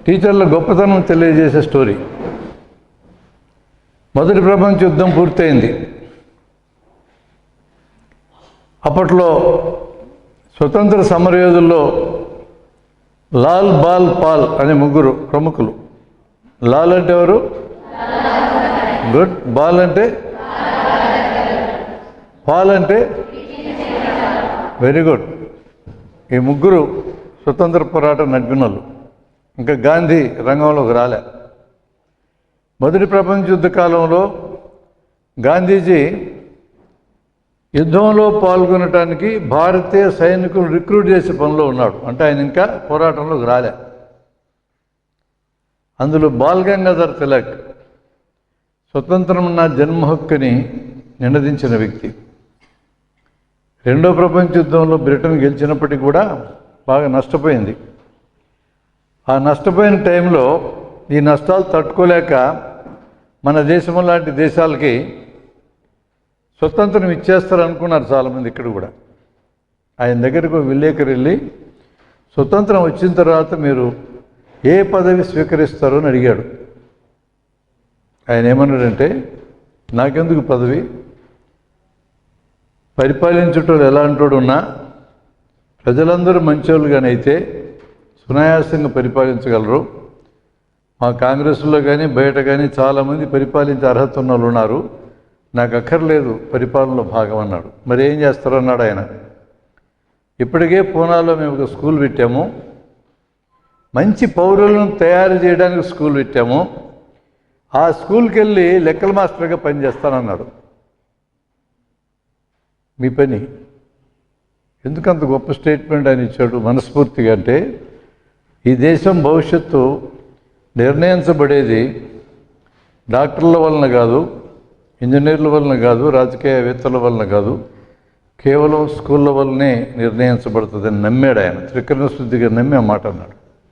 టీచర్ల గొప్పతనం తెలియజేసే స్టోరీ. మొదటి ప్రపంచ యుద్ధం పూర్తయింది. అప్పట్లో స్వతంత్ర సమరయోధుల్లో లాల్, బాల్, పాల్ అనే ముగ్గురు ప్రముఖులు. లాల్ అంటే ఎవరు? గుడ్. బాల్ అంటే? పాల్ అంటే? Very good. ఈ ముగ్గురు స్వతంత్ర పోరాట నడిపినోళ్ళు. ఇంకా గాంధీ రంగంలోకి రాలే. మొదటి ప్రపంచ యుద్ధ కాలంలో గాంధీజీ యుద్ధంలో పాల్గొనటానికి భారతీయ సైనికులు రిక్రూట్ చేసే పనిలో ఉన్నాడు. అంటే ఆయన ఇంకా పోరాటంలోకి రాలే. అందులో బాల్ గంగాధర్ తిలక్ స్వతంత్రం నా జన్మ హక్కుని నినదించిన వ్యక్తి. రెండో ప్రపంచ యుద్ధంలో బ్రిటన్ గెలిచినప్పటికీ కూడా బాగా నష్టపోయింది. ఆ నష్టపోయిన టైంలో ఈ నష్టాలు తట్టుకోలేక మన దేశం లాంటి దేశాలకి స్వతంత్రం ఇచ్చేస్తారు అనుకున్నారు చాలామంది. ఇక్కడ కూడా ఆయన దగ్గరకు విలేకరు వెళ్ళి స్వతంత్రం వచ్చిన తర్వాత మీరు ఏ పదవి స్వీకరిస్తారు అని అడిగాడు. ఆయన ఏమన్నాడంటే, నాకెందుకు పదవి, పరిపాలించుటోడు ఎలాంటోడు ఉన్నా ప్రజలందరూ మంచోళ్ళుగానైతే సునాయాసంగా పరిపాలించగలరు. మా కాంగ్రెస్లో కానీ బయట కానీ చాలామంది పరిపాలించే అర్హత ఉన్న వాళ్ళు ఉన్నారు, నాకు అక్కర్లేదు పరిపాలనలో భాగం అన్నాడు. మరి ఏం చేస్తారు అన్నాడు ఆయన. ఇప్పటికే పూనాలో మేము ఒక స్కూల్ పెట్టాము, మంచి పౌరులను తయారు చేయడానికి స్కూల్ పెట్టాము, ఆ స్కూల్కి వెళ్ళి లెక్కల మాస్టర్గా పనిచేస్తానన్నాడు. మీ పని ఎందుకంత గొప్ప స్టేట్మెంట్ ఆయన ఇచ్చాడు మనస్ఫూర్తిగా అంటే, ఈ దేశం భవిష్యత్తు నిర్ణయించబడేది డాక్టర్ల వలన కాదు, ఇంజనీర్ల వలన కాదు, రాజకీయవేత్తల వలన కాదు, కేవలం స్కూళ్ళ వల్లనే నిర్ణయించబడుతుందని నమ్మాడు ఆయన. త్రికరణ శుద్ధిగా నమ్మి ఆ మాట అన్నాడు.